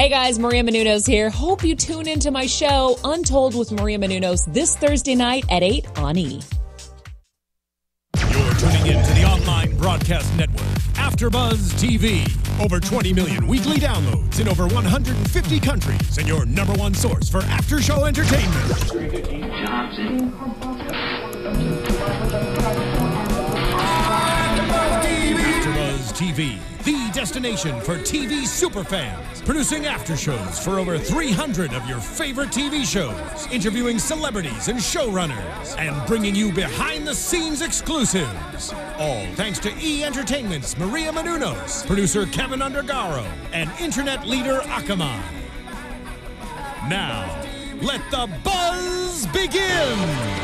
Hey guys, Maria Menounos here. Hope you tune into my show, Untold with Maria Menounos, this Thursday night at 8 on E! You're tuning in to the online broadcast network, AFTERBUZZ TV. Over 20 million weekly downloads in over 150 countries, and your number one source for after-show entertainment. AFTERBUZZ TV, the destination for TV superfans. Producing aftershows for over 300 of your favorite TV shows. Interviewing celebrities and showrunners. And bringing you behind-the-scenes exclusives. All thanks to E! Entertainment's Maria Menounos, producer Kevin Undergaro, and internet leader Akamai. Now, let the buzz begin!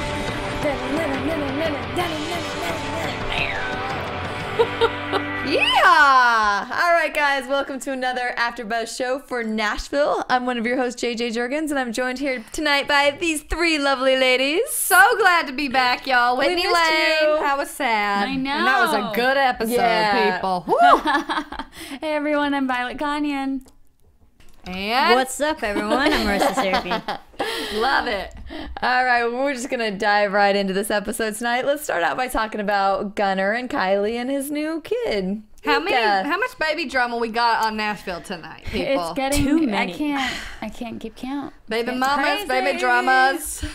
Yeah! All right, guys, welcome to another AfterBuzz show for Nashville. I'm one of your hosts, JJ Jurgens, and I'm joined here tonight by these three lovely ladies. So glad to be back, y'all. Whitney Lane. I was sad. I know. And that was a good episode, people. Hey, everyone, I'm Violet Kanian. And what's up, everyone? I'm Marisa Serafini. Love it. All right, well, we're just going to dive right into this episode tonight. Let's start out by talking about Gunnar and Kylie and his new kid. How much baby drama we got on Nashville tonight, people? It's getting too many. I can't keep count. Baby It's mamas, crazy. baby dramas.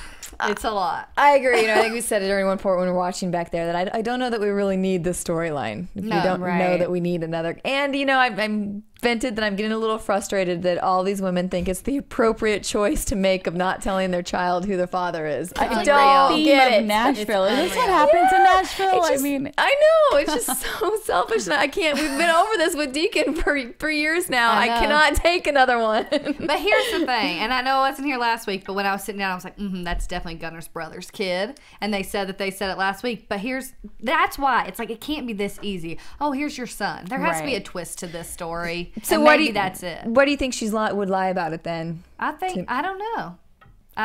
It's a lot. I agree. You know, I think we said it during one point when we were watching back there that I don't know that we really need this storyline. If No, we don't know right. that we need another. And, you know, I'm vented that I'm getting a little frustrated that all these women think it's the appropriate choice to make of not telling their child who their father is. I unreal. don't Theme get of it. Nashville. Is this what unreal. happens in Nashville? It's just- I mean, I know. It's just so selfish. And I can't. We've been over this with Deacon for years now. I I know. cannot take another one. But here's the thing, and I know I wasn't here last week, but when I was sitting down, I was like, that's definitely Gunnar's brother's kid. And they said it last week. But that's why. It's like, it can't be this easy. Oh, here's your son. There has to be a Right. twist to this story. So and what maybe do you, that's it. What do you think would lie about it then? I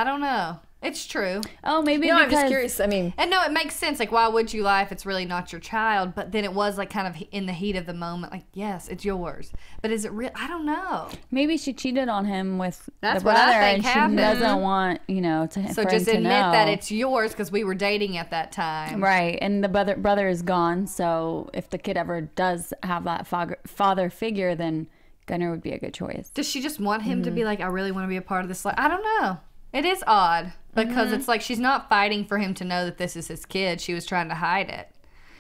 don't know. It's true. oh, maybe No, because I'm just curious. I mean, And no, it makes sense. Like, why would you lie if it's really not your child? But then it was like kind of in the heat of the moment. Like, yes, it's yours. But is it real? I don't know. maybe she cheated on him with That's the what I brother, think and she happened. doesn't want So for just him to admit know. that it's yours because we were dating at that time. Right, and the brother is gone. So if the kid ever does have that father figure, then Gunnar would be a good choice. Does she just want him to be like, I really want to be a part of this life? I don't know. It is odd because it's like she's not fighting for him to know that this is his kid. She was trying to hide it.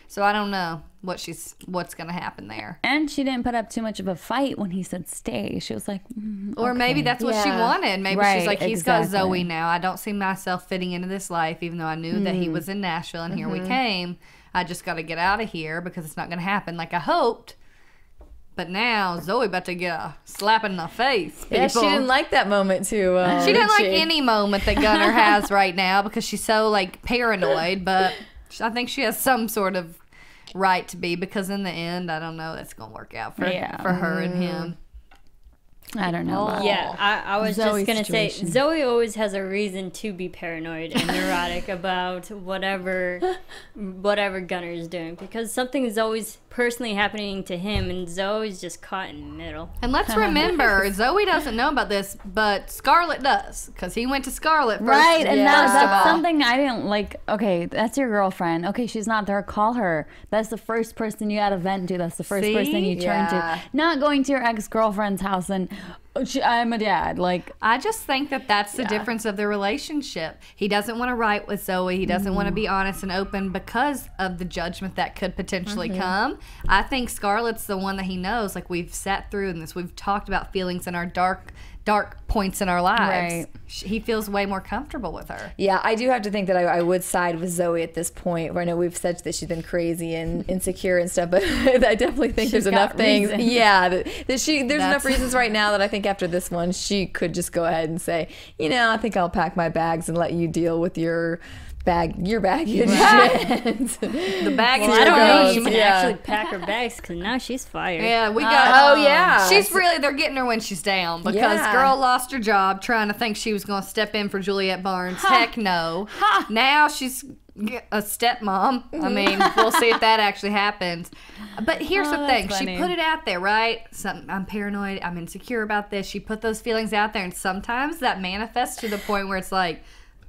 So I don't know what's going to happen there. And she didn't put up too much of a fight when he said stay. She was like, Or maybe that's what she Yeah. wanted. Maybe she's Right, like, he's got exactly. Zoe now. I don't see myself fitting into this life, even though I knew that he was in Nashville and here we came. I just got to get out of here because it's not going to happen like I hoped. But now Zoe about to get a slap in the face. yeah, she people. didn't like that moment too. She didn't like any moment that Gunnar has right now because she's so like paranoid. But I think she has some sort of right to be because in the end, I don't know that's gonna work out for her and him. I don't know. about Yeah, I was Zoe's just going to say, situation. Zoe always has a reason to be paranoid and neurotic about whatever Gunnar is doing because something is always personally happening to him and Zoe's just caught in the middle. And let's remember, Zoe doesn't know about this, but Scarlett does because he went to Scarlett first. Right, and Yeah. that's something I didn't like. Okay, that's your girlfriend. Okay, she's not there. Call her. That's the first person you gotta vent to. That's the first See? person you turn Yeah. to. Not going to your ex-girlfriend's house and I'm a dad. Like, I just think that that's the difference of their relationship. He doesn't want to write with Zoe. He doesn't want to be honest and open because of the judgment that could potentially come. I think Scarlett's the one that he knows. Like, we've sat through in this. We've talked about feelings in our dark points in our lives. Right. He feels way more comfortable with her. Yeah, I do have to think that I would side with Zoe at this point. Where I know we've said that she's been crazy and insecure and stuff, but I definitely think there's enough got things. reasons. Yeah, there's enough reasons right now that I think after this one, she could just go ahead and say, you know, I think I'll pack my bags and let you deal with your baggage. And The bag Well, is I don't know if yours. she can Yeah. actually pack her bags because now she's fired. Yeah, we got. oh yeah, They're getting her when she's down because Yeah. girl lost her job trying to think she was going to step in for Juliette Barnes. Heck no. Now she's a stepmom. I mean, we'll see if that actually happens. But here's the thing. funny. She put it out there, right? I'm paranoid. I'm insecure about this. She put those feelings out there, and sometimes that manifests to the point where it's like,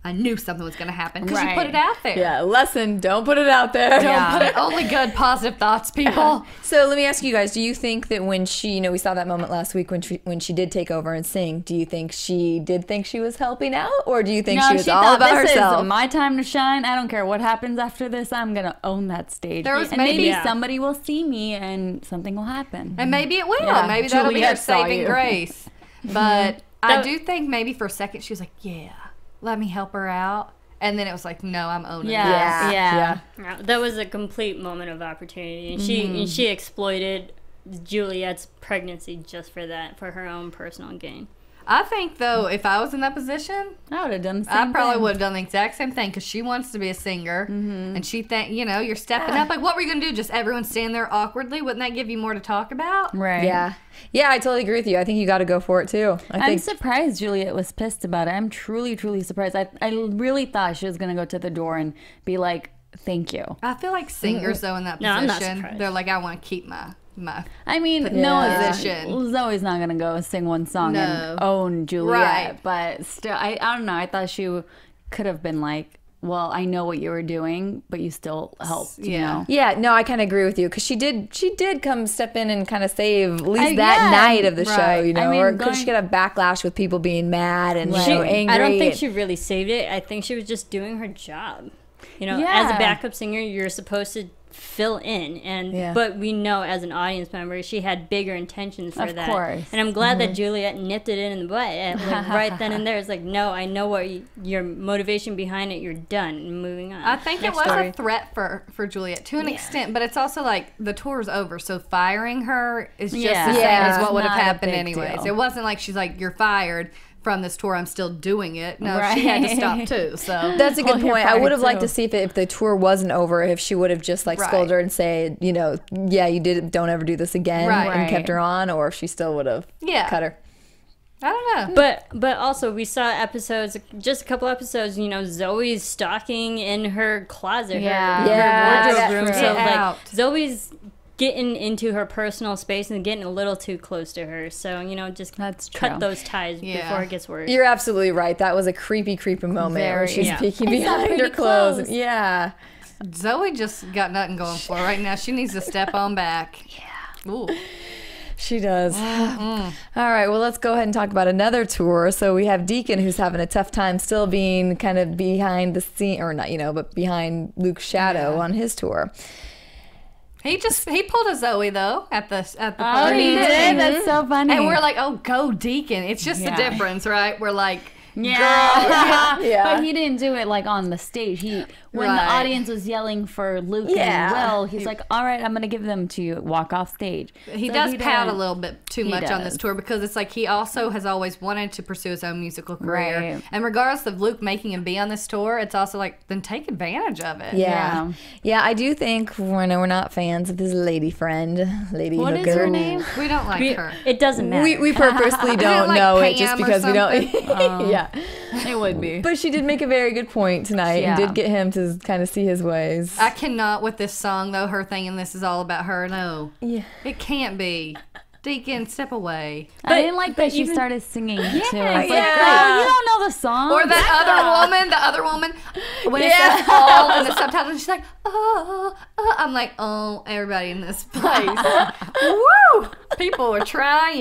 I knew something was going to happen because you put it out there. Yeah, lesson, don't put it out there. Don't put it, only good, positive thoughts, people. So let me ask you guys, do you think that when she, we saw that moment last week when she did take over and sing, do you think she did think she was helping out? Or do you think she was all about herself? This is my time to shine. I don't care what happens after this. I'm going to own that stage. And maybe somebody will see me and something will happen. And maybe it will. Yeah. Maybe that'll be her Juliette saw saving you. grace. But I do think maybe for a second she was like, yeah, let me help her out. And then it was like, no, I'm owning this. Yeah. That was a complete moment of opportunity, and she exploited Juliette's pregnancy just for that, for her own personal gain. I think, though, if I was in that position, I would have done the same I probably thing. would have done the exact same thing because she wants to be a singer. And she think, you're stepping up. Like, what were you going to do? Just everyone stand there awkwardly? Wouldn't that give you more to talk about? Right. Yeah. Yeah, I totally agree with you. I think you got to go for it, too. I'm surprised Juliette was pissed about it. I'm truly, truly surprised. I really thought she was going to go to the door and be like, thank you. I feel like singers, though, in that No, I'm not position, surprised. they're like, I want to keep my I mean, Zoe's not gonna go sing one song and own Juliette, Right. but still, I don't know. I thought she could have been like, well, I know what you were doing, but you still helped. You know? Yeah, no, I kind of agree with you because she did come step in and kind of save at least that night of the show, I mean, or could she get a backlash with people being mad and angry? I don't think she really saved it. I think she was just doing her job. As a backup singer, you're supposed to fill in, but we know as an audience member she had bigger intentions for that. Of course. And I'm glad that Juliette nipped it in the butt right then and there. It's like, no, I know what your motivation behind it. You're done and moving on. I think it was a threat for Juliette to an extent, but it's also like the tour's over, so firing her is just the same as what would have happened anyways. Deal. It wasn't like she's like, you're fired from this tour, I'm still doing it. No, she had to stop too. So that's a good point. I would have liked to see if the tour wasn't over, if she would have just scolded her and said, yeah, you did it, don't ever do this again, and kept her on, or if she still would have cut her. I don't know. But also we saw episodes, just a couple episodes, Zoe's stalking in her closet, her wardrobe room. So Zoe's getting into her personal space and getting a little too close to her. So, just cut those ties before it gets worse. You're absolutely right. That was a creepy moment where she's peeking behind her clothes. Yeah. Zoe just got nothing going for her right now. She needs to step on back. Yeah. Ooh. She does. All right, well, let's go ahead and talk about another tour. So we have Deacon, who's having a tough time still being kind of behind the scene, or not, but behind Luke's shadow on his tour. He pulled a Zoe though at the party. Oh, he did. That's so funny. And we're like, oh, go Deacon. It's just the difference, right? We're like, girl. But he didn't do it on the stage. When the audience was yelling for Luke and Will, he's like, all right, I'm gonna give them to you. Walk off stage. He does pout a little bit too much on this tour because it's like he also has always wanted to pursue his own musical career. And regardless of Luke making him be on this tour, it's also like, then take advantage of it. Yeah, I do think we're not fans of his lady friend, lady What hooker. is her name? We don't like her. It doesn't matter. We purposely don't know it just Pam or because we don't. something? It would be. But she did make a very good point tonight and did get him to kind of see his ways. I cannot with this song though. Her thinking this is all about her. No, it can't be. Deacon, step away. I didn't like that she started singing too. It's like, girl, you don't know the song. Or the other woman, when it says all in the subtitles, she's like, oh, I'm like, oh, everybody in this place. Woo! People are trying.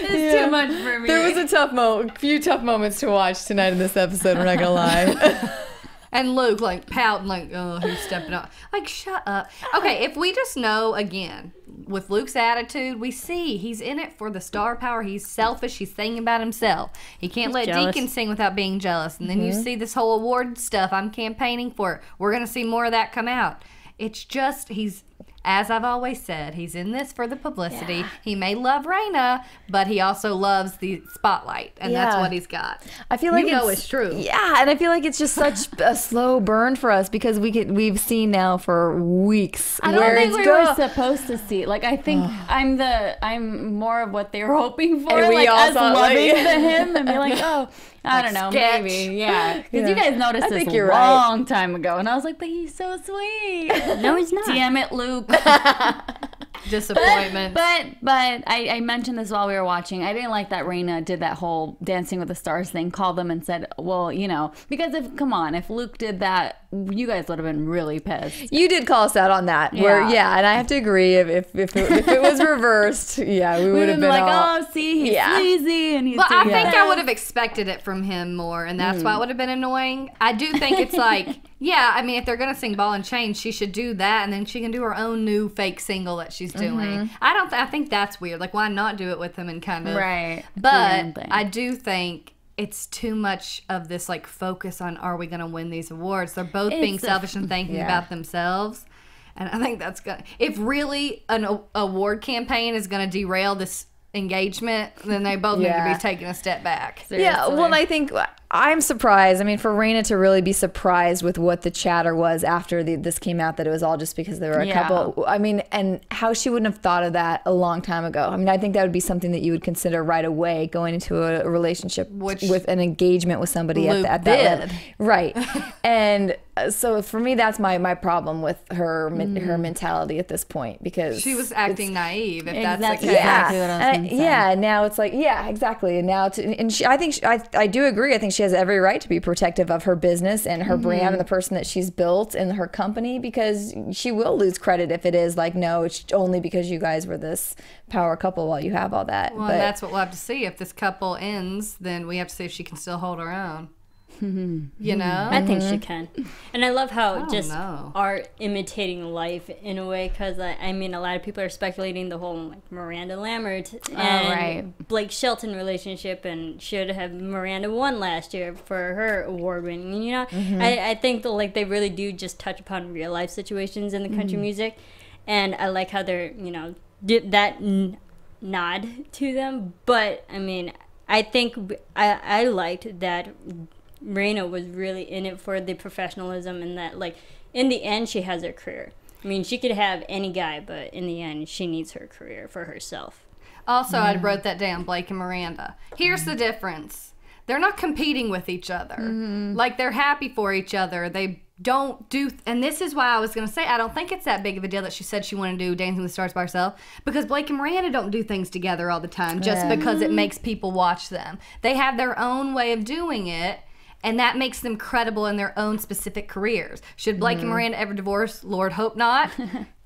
It's too much for me. There was a few tough moments to watch tonight in this episode, we're not gonna lie. And Luke, pouting, oh, he's stepping up. Shut up. Okay, if we just know, again, with Luke's attitude, we see he's in it for the star power. He's selfish. He's thinking about himself. He can't let Deacon sing without being jealous. And then you see this whole award stuff. I'm campaigning for it. We're going to see more of that come out. It's just, as I've always said, he's in this for the publicity. Yeah. He may love Rayna, but he also loves the spotlight, and that's what he's got. I feel like it's true. Yeah, and I feel like it's just such a slow burn for us because we've seen now for weeks. I don't think we were supposed to see. I think I'm more of what they were hoping for. And we all us thought, loving him and be like, oh, I don't know, sketch. maybe, yeah. Because you guys noticed this a long time ago, and I was like, but he's so sweet. No, he's not. Damn it, Luke. Disappointment. But I mentioned this while we were watching. I didn't like that Rayna did that whole Dancing with the Stars thing, called them and said, well, you know, because if Luke did that, you guys would have been really pissed. You did call us out on that. And I have to agree. If it was reversed, we would have been like, all, oh, see, he's sleazy, and he's. Well, I think I would have expected it from him more, and that's why it would have been annoying. I do think it's like, I mean, if they're gonna sing Ball and Chain, she should do that, and then she can do her own new fake single that she's doing. I think that's weird. Like, why not do it with him and kind of right? But I do think it's too much of this like focus on, are we gonna win these awards? They're both being selfish and thinking about themselves. And I think that's gonna, if really an award campaign is gonna derail this engagement, then they both need to be taking a step back. Seriously. Yeah, well, I think I'm surprised. I mean, for Rayna to really be surprised with what the chatter was after this came out, that it was all just because there were a couple. I mean, and how she wouldn't have thought of that a long time ago. I mean, I think that would be something that you would consider right away going into a relationship with an engagement with somebody at that level. Right. And so for me, that's my problem with her mentality at this point, because she was acting naive. If that's the case. Exactly what I was gonna say. Now it's like, exactly. And now, I do agree. I think she has every right to be protective of her business and her brand and the person that she's built and her company, because she will lose credit if it is like, no, it's only because you guys were this power couple while you have all that. Well, and that's what we'll have to see. If this couple ends, then we have to see if she can still hold her own. You know? I think she can. And I love how art imitating life in a way, because I mean, a lot of people are speculating the whole like Miranda Lambert and Blake Shelton relationship, and should have Miranda won last year for her award winning. You know, I think that like they really do just touch upon real life situations in the country music, and I like how they're, you know, did that nod to them. But I mean, I think I liked that Rayna was really in it for the professionalism, and that like in the end she has her career. I mean, she could have any guy, but in the end she needs her career for herself. Also, I wrote that down, Blake and Miranda. Here's the difference. They're not competing with each other. Like, they're happy for each other. They don't do, and this is why I was going to say, I don't think it's that big of a deal that she said she wanted to do Dancing with the Stars by herself, because Blake and Miranda don't do things together all the time just because it makes people watch them. They have their own way of doing it, and that makes them credible in their own specific careers. Should Blake and Miranda ever divorce? Lord, hope not.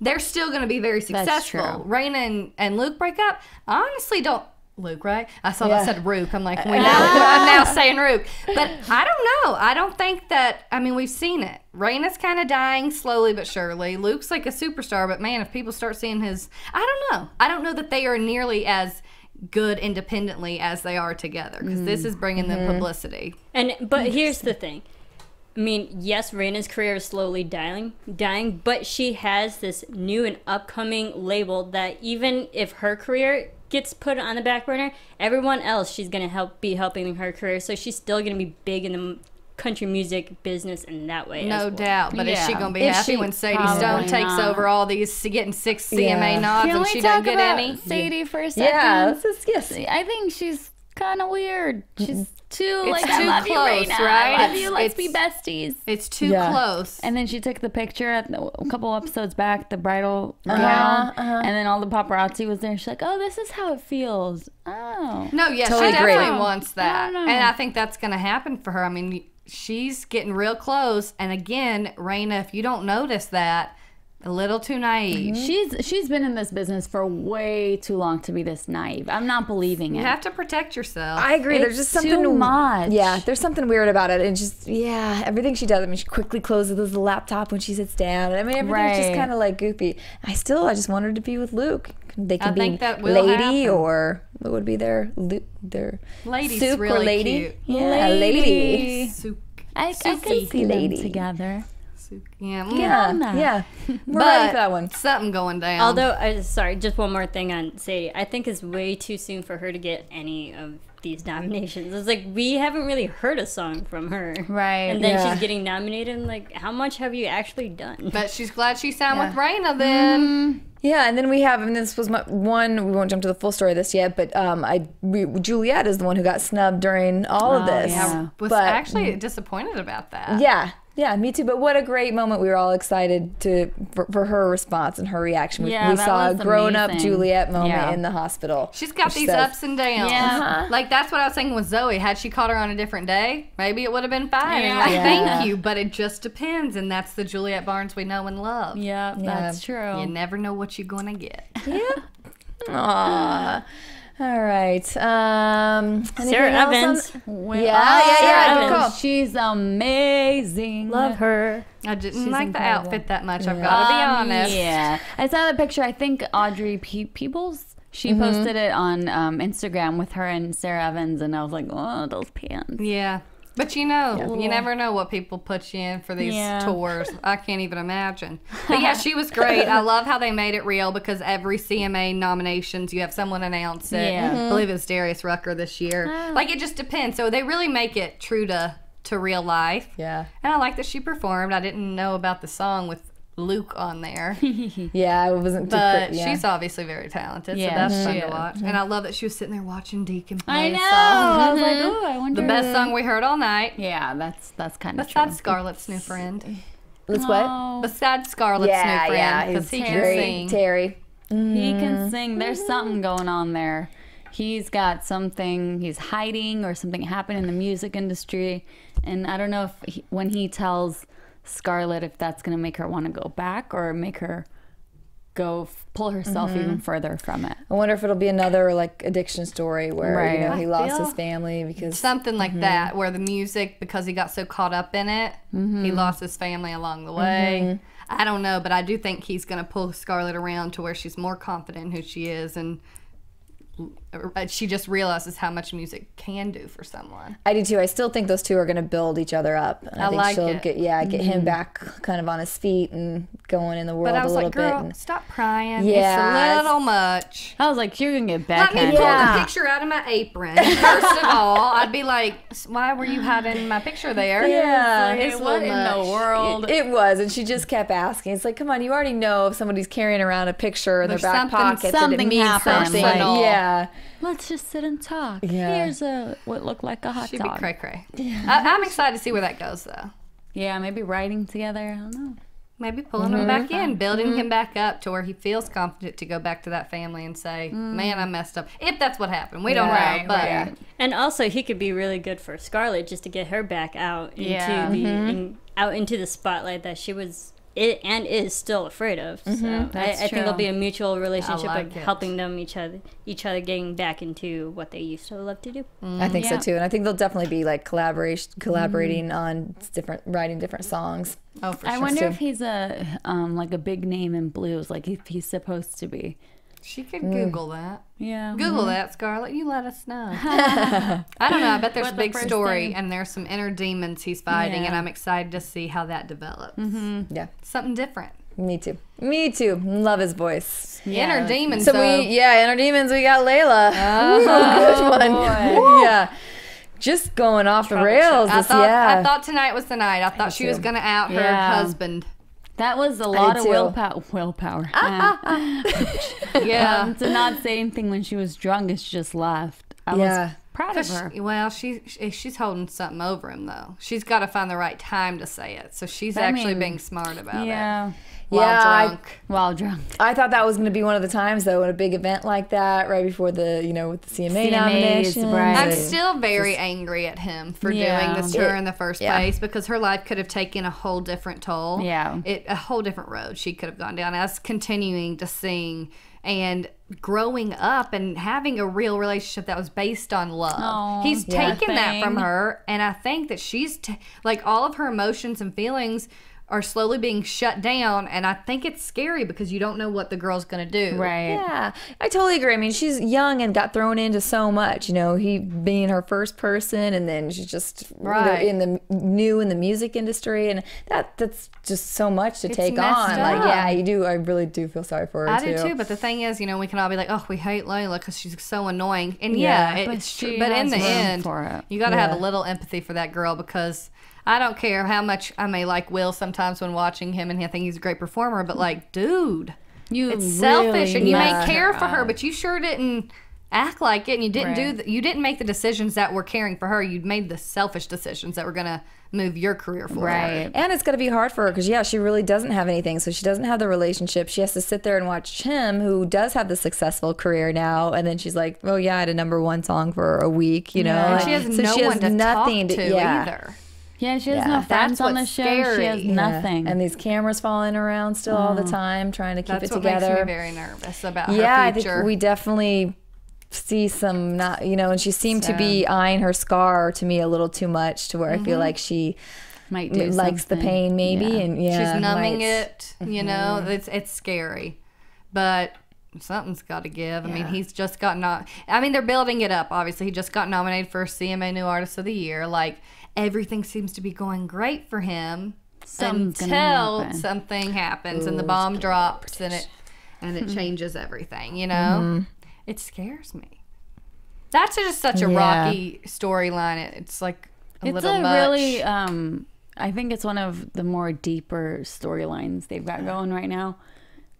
They're still going to be very successful. Rayna and Luke break up? I honestly don't. Luke, right? I saw that said Rook. I'm like, I'm now saying Rook. But I don't know. I don't think that, I mean, we've seen it. Rayna's kind of dying slowly but surely. Luke's like a superstar, but man, if people start seeing his, I don't know. I don't know that they are nearly as good independently as they are together, because this is bringing them publicity. But here's the thing. I mean, yes, Rayna's career is slowly dying, but she has this new and upcoming label that even if her career gets put on the back burner, everyone else she's going to be helping her career, so she's still going to be big in the country music business in that way. No doubt. But is she going to be happy when Sadie Stone takes over all these, getting 6 CMA nods and she doesn't get any? Sadie for a second? Yeah, I think she's kind of weird. She's too, like, I love you, close, Rayna. right? I love you. Let's be besties. It's too close. And then she took the picture at a couple episodes back, the bridal gown, and then all the paparazzi was there. She's like, "Oh, this is how it feels." Oh, no, yeah, totally she definitely wants that, and I think that's going to happen for her. I mean, she's getting real close, and again, Rayna, if you don't notice that, a little too naive. She's been in this business for way too long to be this naive. I'm not believing it. You have to protect yourself. I agree. There's just something too much. Yeah, there's something weird about it, and just everything she does. I mean, she quickly closes the laptop when she sits down. I mean, everything's just kind of like goofy. I just want her to be with Luke. They can be lady, or what would be their Lady's Soup really or lady? cute. Yeah, lady. Soup. I can see them together. Yeah, we're ready for that one. Something going down. Although, sorry, just one more thing on Sadie. I think it's way too soon for her to get any of these nominations. It's like, we haven't really heard a song from her. Right. And then she's getting nominated, and like, how much have you actually done? But she's glad she signed with Rayna then. Yeah, and then we have, and this was one, we won't jump to the full story of this yet, but Juliette is the one who got snubbed during all of this. Yeah. Was actually disappointed about that. Yeah, me too. But what a great moment. We were all excited for her response and her reaction. We saw a grown-up Juliette moment in the hospital. She's got these ups and downs. Yeah. Like, that's what I was saying with Zoe. Had she caught her on a different day, maybe it would have been fine. Yeah. Like, thank you, but it just depends. And that's the Juliette Barnes we know and love. Yeah, that's true. You never know what you're going to get. Yeah. Aww. All right. Sarah Evans. Yeah. Good call. She's amazing. Love her. I didn't like the outfit that much, I've got to be honest. Yeah. I saw the picture. I think Audrey Peebles, she posted it on Instagram with her and Sarah Evans, and I was like, oh, those pants. Yeah. But you never know what people put you in for these tours. I can't even imagine. But yeah, she was great. I love how they made it real because every CMA nominations, you have someone announce it. Yeah. I believe it was Darius Rucker this year. Like, it just depends. So they really make it true to real life. Yeah. And I like that she performed. I didn't know about the song with Luke on there. Yeah, it wasn't too But she's obviously very talented, so that's fun to watch. And I love that she was sitting there watching Deacon play a song. I was like, oh, I wonder. The best song we heard all night. Yeah, that's kind of Besides Scarlett's new friend. Let's what? Besides Scarlett's new friend. Because he can sing. Terry. He can sing. There's something going on there. He's got something he's hiding or something happened in the music industry. And I don't know if when he tells Scarlett if that's going to make her want to go back or make her pull herself even further from it. I wonder if it'll be another like addiction story where you know he lost his family because something like that, where the music, because he got so caught up in it, he lost his family along the way. I don't know, but I do think he's going to pull Scarlett around to where she's more confident in who she is, and she just realizes how much music can do for someone. I do too. I still think those two are going to build each other up. And I think like she'll it. get him back kind of on his feet and going in the world But I was a little like, girl, bit. stop crying. Yeah, It's a little much. I was like, you're going to get back. Let me pull the picture out of my apron. First of all, I'd be like, why were you hiding my picture there? Yeah. It's a What little in the much. world? It was, and she just kept asking. It's like, come on, you already know if somebody's carrying around a picture in their There's back pocket that it something means happened, something. like- Yeah. Let's just sit and talk. Yeah. Here's what looked like a hot She'd dog. be cray-cray. I'm excited to see where that goes, though. Yeah, maybe riding together. I don't know. Maybe pulling him back in, building him back up to where he feels confident to go back to that family and say, man, I messed up. If that's what happened. We don't know. But And also, he could be really good for Scarlett just to get her back out into out into the spotlight that she was and is still afraid of. So I think it'll be a mutual relationship of helping them each other getting back into what they used to love to do. I think so too, and I think they'll definitely be like collaborating on writing different songs. Oh, for sure. I wonder if he's like a big name in blues, like if he's supposed to be. She could Google that. Yeah. Google that, Scarlett. You let us know. I don't know. I bet there's a big first story, thing? and there's some inner demons he's fighting, Yeah. and I'm excited to see how that develops. Yeah, Something different. me too. Love his voice. Inner demons. So inner demons. We got Layla. Good one. Yeah. Just going off the rails. I thought tonight was the night. I thought she was going to out her husband. That was a lot of too. willpower. Yeah. To not say anything when she was drunk and she just laughed. I was proud of her. Well, she's holding something over him, though. She's got to find the right time to say it. So she's actually being smart about it. While drunk. I thought that was going to be one of the times, though, at a big event like that, right before with the CMA nomination. Right. I'm still very angry at him for doing this to her in the first place, because her life could have taken a whole different toll. Yeah. A whole different road she could have gone down as continuing to sing and growing up and having a real relationship that was based on love. He's taken that from her, and I think that she's like all of her emotions and feelings are slowly being shut down, and I think it's scary because you don't know what the girl's gonna do. Right. Yeah, I totally agree. I mean, she's young and got thrown into so much. He being her first person, and then she's just in the music industry, and that's just so much to take on. Like, you do. I really do feel sorry for her. I do too. But the thing is, we can all be like, oh, we hate Layla because she's so annoying, and it's true. But in the end, you got to have a little empathy for that girl, because I don't care how much I may like Will sometimes when watching him, and I think he's a great performer, but like, dude. It's selfish, and you may care for her, up. but you sure didn't act like it, and you didn't you didn't make the decisions that were caring for her. You made the selfish decisions that were going to move your career forward. Right. And it's going to be hard for her because, she really doesn't have anything. So she doesn't have the relationship. She has to sit there and watch him, who does have the successful career now. And then she's like, oh, yeah, I had a #1 song for a week, you know? And Like, she has so no she one has to nothing talk to either. Yeah, she has Yeah, no friends that's on the what's show. She has scary. nothing. And these cameras following around still all the time, trying to keep That's it what together. makes me very nervous about her I future. think we definitely see some not, and she seemed to be eyeing her scar to me a little too much, to where I feel like she Might do likes the something. pain maybe, and she's numbing might. it. You know, it's scary, but something's got to give. I mean, he's just got they're building it up. Obviously, he just got nominated for CMA New Artist of the Year. Like, everything seems to be going great for him until something happens and the bomb drops and it changes everything. You know, it scares me. That's just such a rocky storyline. It's like a little much. Really, I think it's one of the more deeper storylines they've got going right now.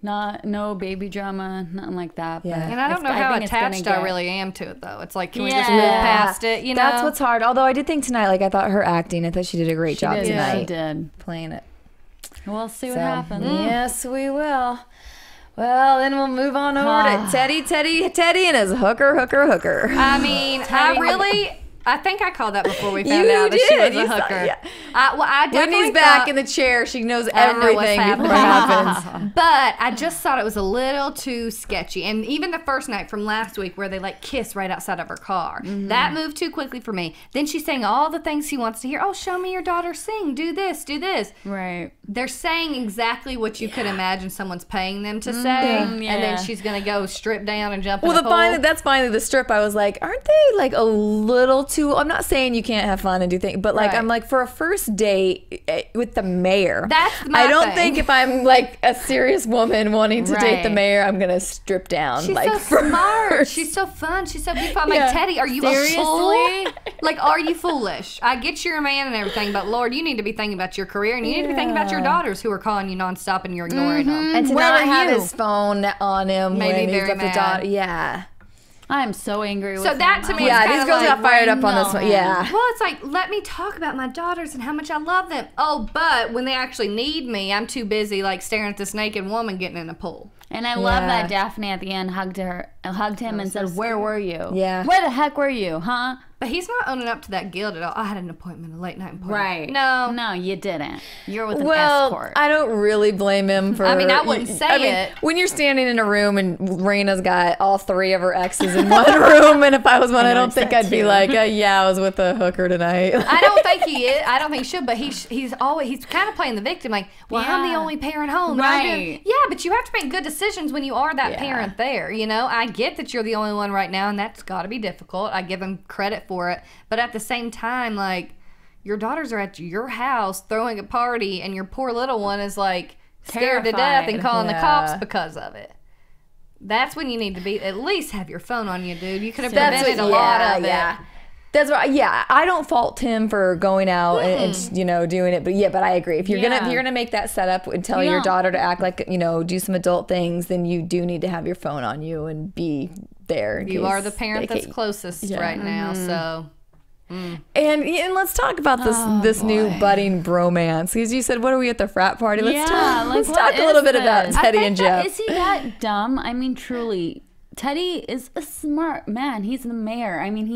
No baby drama, nothing like that. Yeah. But And I don't know how think it's gonna attached I get- really am to it, though. It's like, can we just move past it? You know, That's what's hard. Although I did think tonight, like, I thought her acting, I thought she did a great job She tonight did. playing it. We'll see what So, happens. Yes, we will. Well, then we'll move on over to Teddy and his hooker. I mean, I think I called that before we found You out that she did. was a You saw- hooker. yeah. I definitely Whitney's back thought- in the chair. She knows I know what's everything before it happening. happens. But I just thought it was a little too sketchy. And even the first night from last week where they like kiss right outside of her car, that moved too quickly for me. Then she's saying all the things he wants to hear. Oh, show me your daughter sing. Do this, do this. Right. They're saying exactly what you could imagine someone's paying them to say. And then she's going to go strip down and jump in the pool. That's finally the strip. I was like, aren't they like a little too? I'm not saying you can't have fun and do things, but like, Right. I'm like, for a first date with the mayor. That's my I don't thing. think if I'm like a serious woman wanting to date the Right. mayor, I'm gonna strip down. She's like, so smart. first. She's so fun. She's so beautiful. I'm Yeah. like, Teddy, are you Seriously? a fool? Like, are you foolish? I get you're a man and everything, but Lord, you need to be thinking about your career and you need to be thinking about your daughters who are calling you nonstop and you're ignoring them. And to Where not were have you? his phone on him Made me when he's very up the mad. daughter. Yeah. I'm so angry with So that to him. me Yeah, is these kinda girls like, got fired up on this no. one. Yeah. well, it's like, let me talk about my daughters and how much I love them. Oh, but when they actually need me, I'm too busy like staring at this naked woman getting in a pool. And I love Yeah. that Daphne at the end hugged him and said, "Where were you? Yeah. Where the heck were you, huh?" But he's not owning up to that guilt at all. I had an appointment, a late night appointment. Right. No. you didn't. You're with an Well, escort. I don't really blame him for. I mean, I wouldn't say it. When you're standing in a room and Rayna's got all 3 of her exes in one room, and if I was one, I don't think I'd be like, yeah, I was with a hooker tonight. I don't think he is. I don't think he should, but he's kind of playing the victim. Like, well, I'm the Yeah. only parent home. and I'm doing- Right. yeah, but you have to make good decisions when you are that parent there. You know, I get that you're the only one right now, and that's got to be difficult. I give him credit for it, but at the same time, like, your daughters are at your house throwing a party, and your poor little one is like scared to death and Terrified. calling the Yeah. cops because of it. That's when you need to be at least have your phone on you, dude. You could have That's prevented what- a lot yeah, of yeah. it. That's right. Yeah, I don't fault him for going out and doing it, but I agree. If you're gonna make that setup and tell your daughter to act like do some adult things, then you do need to have your phone on you and be there. in You case are the parent they that's can't- closest right now, so. And let's talk about this new budding bromance. Because you said, what are we at the frat party? Let's what talk a little is bit about this? Teddy I and think Jeff. Is he that dumb? I mean, truly. Teddy is a smart man. He's the mayor. I mean,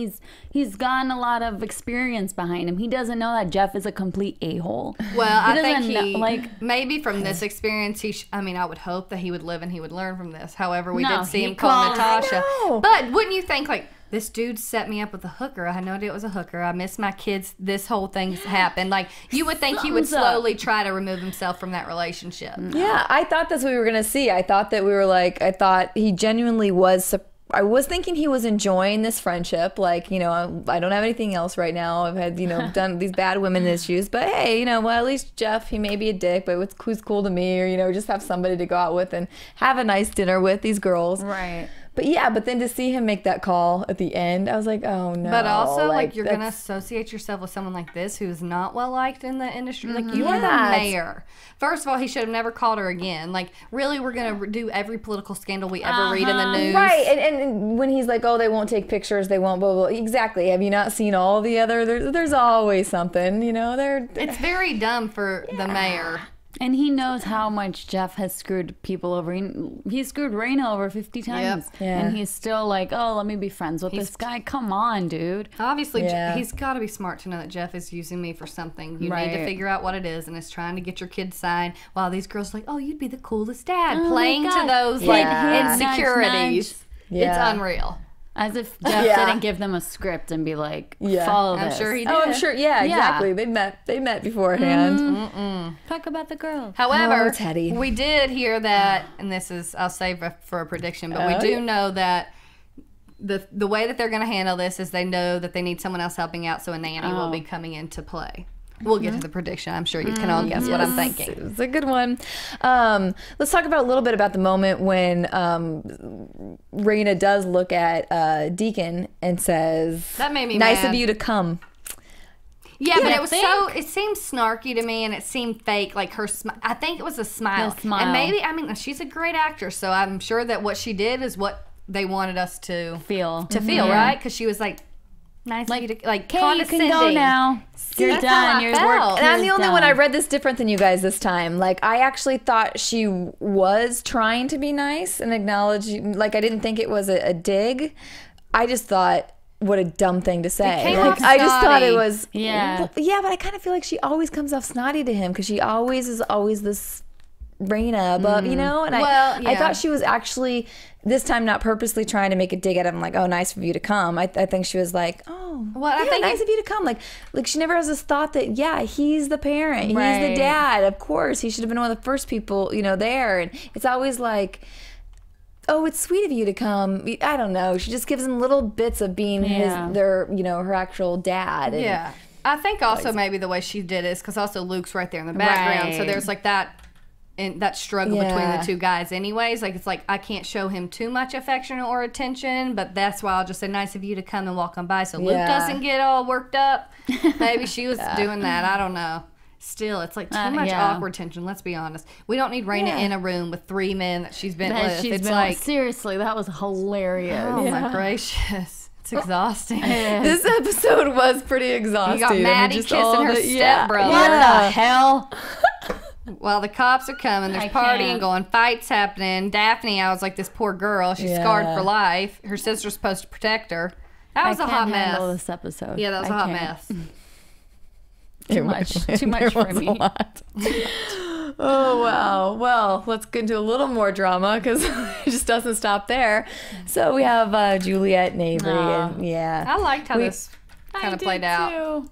he's gotten a lot of experience behind him. He doesn't know that Jeff is a complete a-hole. Well, I think doesn't know- maybe from this experience, I would hope that he would live and he would learn from this. However, we No, did see he him call called- Natasha. I know. But wouldn't you think, like, this dude set me up with a hooker. I had no idea it was a hooker. I missed my kids. This whole thing's happened. Like, you would think he would Thumbs up. slowly try to remove himself from that relationship. Yeah, I thought that's what we were going to see. I thought that he genuinely was. I was thinking he was enjoying this friendship. Like, I don't have anything else right now. I've had, done these bad women issues. But hey, well, at least Jeff, he may be a dick, but who's cool to me? Or, just have somebody to go out with and have a nice dinner with these girls. Right. but then to see him make that call at the end, I was like, oh no. But also, like you're gonna associate yourself with someone like this who's not well liked in the industry. Like you are the mayor. First of all, he should have never called her again. Like, really, we're gonna do every political scandal we ever read in the news, right? And when he's like, oh, they won't take pictures, they won't blah blah. Exactly. Have you not seen all the other? There's always something, you know. It's very dumb for the mayor. And he knows how much Jeff has screwed people over. He screwed Rayna over 50 times. Yep. Yeah. And he's still like, oh, let me be friends with this guy. Come on, dude. Obviously, he's got to be smart to know that Jeff is using me for something. You need to figure out what it is, and is trying to get your kid signed while these girls are like, oh, you'd be the coolest dad. Playing to those like insecurities. Nudge. It's unreal. As if Jeff didn't give them a script and be like, follow this. I'm sure he did. Oh, I'm sure. Yeah, exactly. They met beforehand. Talk about the girl. However, Teddy. we did hear that, and this is, I'll save for a prediction, but we do know that the way that they're going to handle this is they know that they need someone else helping out, so a nanny will be coming into play. We'll get to the prediction. I'm sure you can all guess what I'm thinking. It's a good one. Let's talk about a little bit about the moment when Rayna does look at Deacon and says, "That made me nice mad. of you to come." Yeah, but it was it seemed snarky to me, and it seemed fake. Like her I think it was a smile. And maybe, I mean, she's a great actress, so I'm sure that what she did is what they wanted us to feel, right? Because she was like, nice of you to, like, okay, condescending. you can go now. You're done. Your work. And I'm the only one. I read this different than you guys this time. Like, I actually thought she was trying to be nice and acknowledge. Like, I didn't think it was a dig. I just thought, what a dumb thing to say. Like, I just thought it was. Yeah. Yeah, but I kind of feel like she always comes off snotty to him because she always is this Rayna above, you know? And I thought she was actually this time not purposely trying to make a dig at him, like, oh, nice of you to come. I think she was like, oh, well, I think nice of you to come. Like she never has this thought that, yeah, he's the parent, he's the dad. Of course, he should have been one of the first people, you know, there. And it's always like, oh, it's sweet of you to come. I don't know. She just gives him little bits of being her actual dad. And I think also maybe the way she did it is because also Luke's right there in the background, so there's like that. And that struggle between the two guys anyways. Like, it's like, I can't show him too much affection or attention, but that's why I'll just say, nice of you to come and walk on by so Luke doesn't get all worked up. Maybe she was doing that. I don't know. Still, it's like too much awkward tension. Let's be honest. We don't need Rayna in a room with 3 men that she's been with. It's like, seriously, that was hilarious. Oh my gracious. It's exhausting. This episode was pretty exhausting. You got Maddie kissing her stepbrother. What the hell? While the cops are coming, there's partying going, fights happening. Daphne, I was like, this poor girl, she's scarred for life. Her sister's supposed to protect her. That was a hot mess. This episode. Yeah, that was a hot mess. Too much for me. Oh, wow. Well, let's get into a little more drama because it just doesn't stop there. So we have Juliette and Avery. And, I liked how this kind of played out.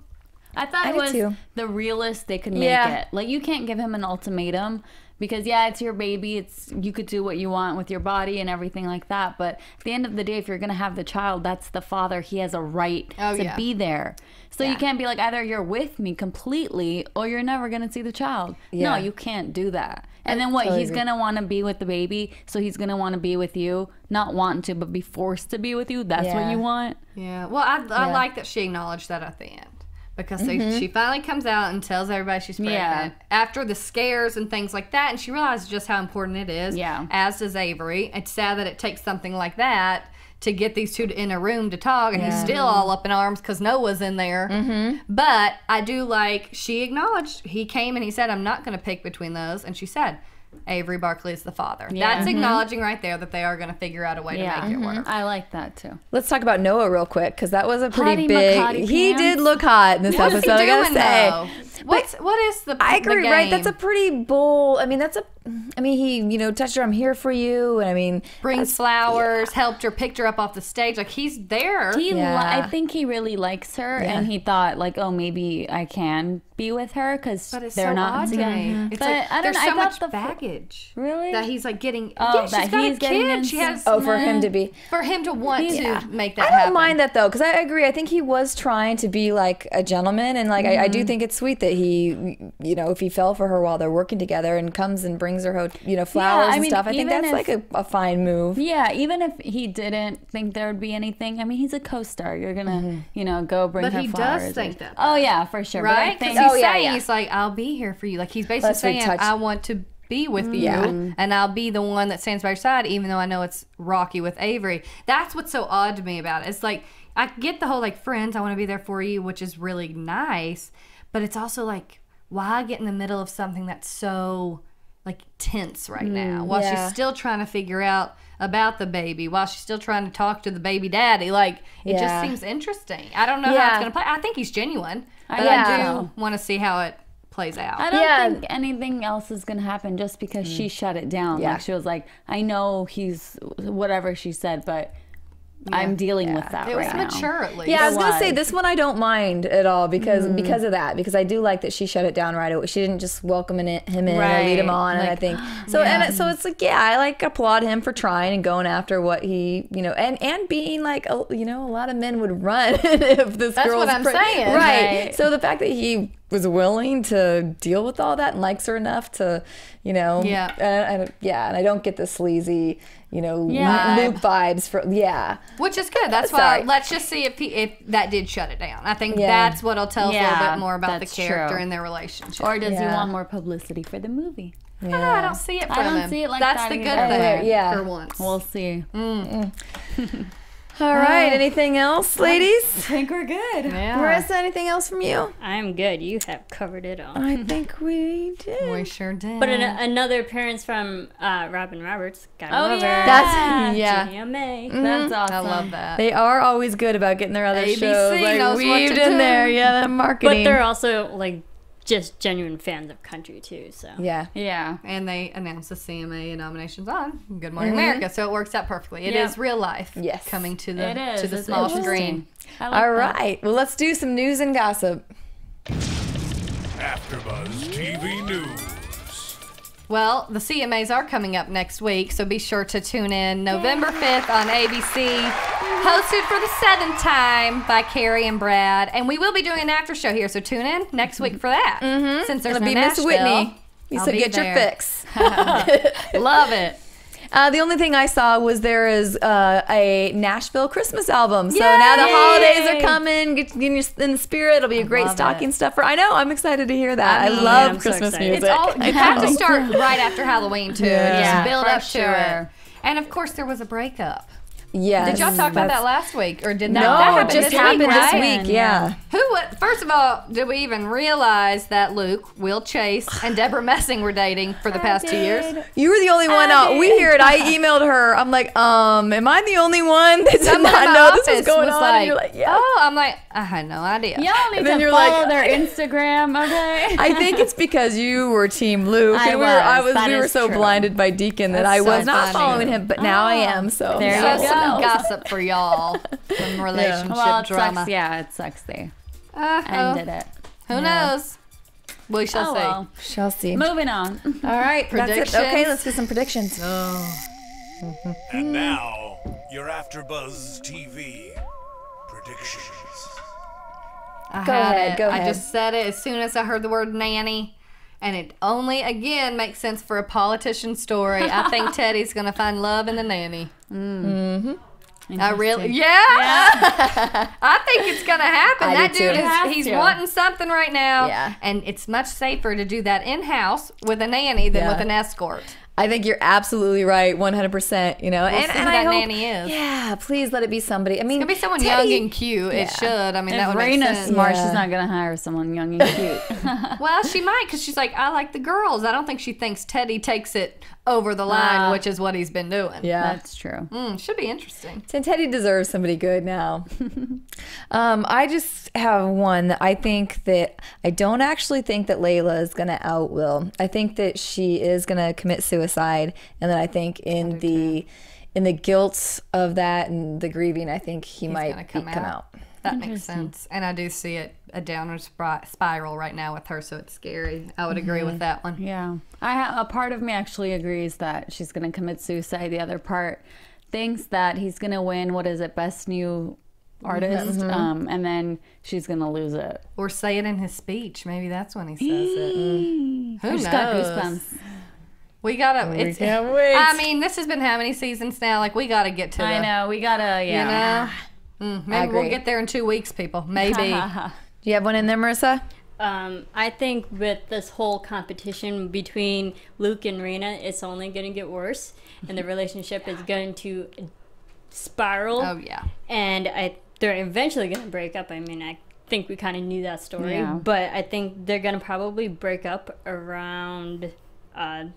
I thought it was the realest they could make it. Like, you can't give him an ultimatum because, it's your baby. You could do what you want with your body and everything like that. But at the end of the day, if you're going to have the child, that's the father. He has a right to be there. So you can't be like, either you're with me completely or you're never going to see the child. No, you can't do that. And then what? He's going to want to be with the baby, so he's going to want to be with you. Not wanting to, but be forced to be with you. That's what you want? Yeah. Well, I like that she acknowledged that at the end. Because she finally comes out and tells everybody she's pregnant after the scares and things like that, and she realizes just how important it is. As does Avery. It's sad that it takes something like that to get these two in a room to talk, and he's still all up in arms because Noah's in there. But I do like, she acknowledged, he came and he said, I'm not going to pick between those, and she said, Avery Barkley is the father. That's acknowledging right there that they are going to figure out a way to make it work. I like that too. Let's talk about Noah real quick because that was a pretty big. He did look hot in this episode. I gotta say. What is the? I agree, the game? right? That's a pretty bold. I mean, he touched her. I'm here for you, and I mean, brings flowers, helped her, picked her up off the stage. Like, he's there. I think he really likes her, and he thought like, oh, maybe I can be with her because they're not together. It's like, there's so much baggage. Really? That he's like getting. Oh, she's that got he's a getting. kid. She has. For him to want to make that happen. I don't mind that though, because I agree. I think he was trying to be like a gentleman, and like I do think it's sweet that he, you know, if he fell for her while they're working together and comes and brings her, you know, flowers and stuff, I think that's like a fine move. Yeah, even if he didn't think there would be anything, I mean, he's a co-star. You're gonna, you know, go bring her flowers. But he does think that. Oh yeah, for sure. Right? Because he's saying, he's like, I'll be here for you. Like, he's basically saying, I want to be with you, and I'll be the one that stands by your side, even though I know it's rocky with Avery. That's what's so odd to me about it. It's like, I get the whole, like, friends, I want to be there for you, which is really nice, but it's also like, why get in the middle of something that's so, like, tense right now, while she's still trying to figure out about the baby, while she's still trying to talk to the baby daddy. Like, it just seems interesting. I don't know how it's going to play. I think he's genuine, but I do want to see how it plays out. I don't think anything else is going to happen just because she shut it down. Like, she was like, I know he's whatever she said, but I'm dealing with that right now. It was mature, at least. Yeah, I was going to say, this one I don't mind at all because of that. Because I do like that she shut it down right away. She didn't just welcome him in or lead him on, like, and I think so. So it's like, I like applaud him for trying and going after what he, you know, and being like, you know, a lot of men would run if this That's girl's what I'm saying. Right. So the fact that he was willing to deal with all that and likes her enough to, you know, and I don't get the sleazy, you know, Luke vibes for which is good. That's why let's just see if that did shut it down. I think that's what'll tell us a little bit more about the character and their relationship. Or does he want more publicity for the movie? I don't see it from him. I don't see it like that's that the good either. thing for once. We'll see. All right. Anything else, ladies? I think we're good. Marisa, anything else from you? I'm good. You have covered it all. I think we did. We sure did. But another appearance from Robin Roberts. Got him over. That's Julia May. That's awesome. I love that. They are always good about getting their other ABC shows like knows what weaved to in do. there. Yeah, that marketing. But they're also like just genuine fans of country too. So yeah. And they announced the CMA nominations on Good Morning America, so it works out perfectly. It is real life. Yes, coming to the small screen. All right. Well, let's do some news and gossip. AfterBuzz TV News. Well, the CMAs are coming up next week, so be sure to tune in November 5th on ABC, hosted for the 7th time by Carrie and Brad. And we will be doing an after show here, so tune in next week for that. Since there's It'll no be Miss Nashville, Whitney. I'll So be get there. your fix. Love it. The only thing I saw was there is a Nashville Christmas album. So now the holidays are coming. Get in the spirit. It'll be a great stocking stuffer. I know. I'm excited to hear that. I love I'm so Christmas excited. music. You have to start right after Halloween, too, and just build up sure. to it. And, of course, there was a breakup. Yes. Did y'all talk about that last week? Or did No, that happen it just this happened week, this right? week. Yeah. First of all, did we even realize that Luke, Will Chase, and Deborah Messing were dating for the past 2 years? You were the only one out. We hear it. I emailed her. I'm like, am I the only one that did Someone not in my know this office was going on? Like, and you're like, yeah. Oh, I'm like, I had no idea. Y'all need And then to you're follow like, their Instagram, okay? I think it's because you were Team Luke, and we were so blinded by Deacon that I was not following him, but now I am. So There So you go. some gossip for y'all. Some relationship Well, it drama. sucks. Yeah, it sucks they ended it. Who knows? We shall see. Well. shall see. Moving on. All right, that's it. Predictions? Okay, let's get some predictions. And now, your AfterBuzz TV predictions. I Go had ahead, it. go I ahead. just said it as soon as I heard the word nanny. And it only, again, makes sense for a politician story. I think Teddy's going to find love in the nanny. I really, I think it's going to happen. I That do dude too. he's wanting something right now. Yeah. And it's much safer to do that in-house with a nanny than with an escort. I think you're absolutely right, 100%. You know, We'll see who I that hope, nanny is. Yeah, please let it be somebody. I mean, It's going to be someone Teddy- young and cute. It should. I mean, that If would make Rayna's sense. smart, Yeah. she's not going to hire someone young and cute. Well, she might, because she's like, I like the girls. I don't think she thinks Teddy takes it over the line, which is what he's been doing. Yeah. That's true. Should be interesting. Teddy deserves somebody good now. I just have one that I don't actually think that Layla is going to out Will. I think that she is going to commit suicide, and then I think in the guilt of that and the grieving, I think he's might gonna come out. That makes sense. And I do see it a downward spiral right now with her, so it's scary. I would agree with that one. Yeah. A part of me actually agrees that she's going to commit suicide. The other part thinks that he's going to win, what is it, Best New artist, and then she's gonna lose it. Or say it in his speech. Maybe that's when he says it. Who I just knows? got goosebumps. We gotta. We can't wait. I mean, this has been how many seasons now? Like, we gotta get to. I know we gotta. Yeah. You know. Maybe we'll get there in 2 weeks, people. Maybe. Do you have one in there, Marisa? I think with this whole competition between Luke and Rayna, it's only going to get worse, and the relationship is going to spiral. Oh yeah. And they're eventually going to break up. I mean, I think we kind of knew that story, but I think they're going to probably break up around.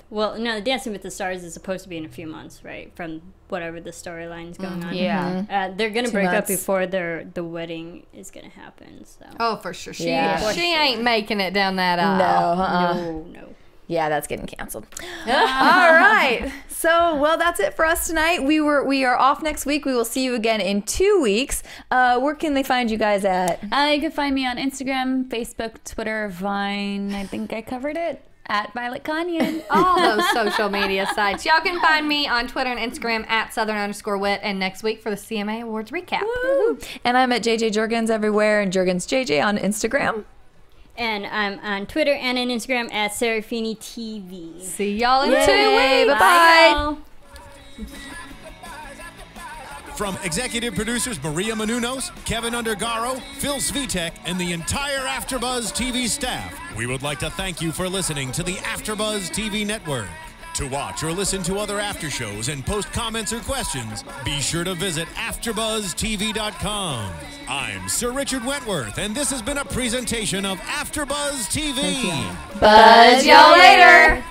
Well, no, Dancing with the Stars is supposed to be in a few months, right? From whatever the storyline's going on. Yeah. They're going to break up months. before the wedding is going to happen. So. Oh, for sure. She Yeah. ain't making it down that aisle. No. Yeah, that's getting canceled. All right. So, well, that's it for us tonight. We are off next week. We will see you again in 2 weeks. Where can they find you guys at? You can find me on Instagram, Facebook, Twitter, Vine. I think I covered it. At Violet Kanian. All those social media sites. Y'all can find me on Twitter and Instagram at Southern_Wit, and next week for the CMA Awards recap. Woo. And I'm at JJ Jurgens everywhere, and Jurgens JJ on Instagram. And I'm on Twitter and on Instagram at Serafini TV. See y'all in 2 Yay. weeks. Bye-bye. From executive producers Maria Menounos, Kevin Undergaro, Phil Svitek, and the entire AfterBuzz TV staff, we would like to thank you for listening to the AfterBuzz TV network. To watch or listen to other after shows and post comments or questions, be sure to visit AfterBuzzTV.com. I'm Sir Richard Wentworth, and this has been a presentation of AfterBuzz TV. Buzz y'all later.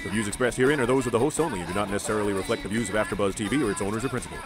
The views expressed herein are those of the hosts only and do not necessarily reflect the views of AfterBuzz TV or its owners or principals.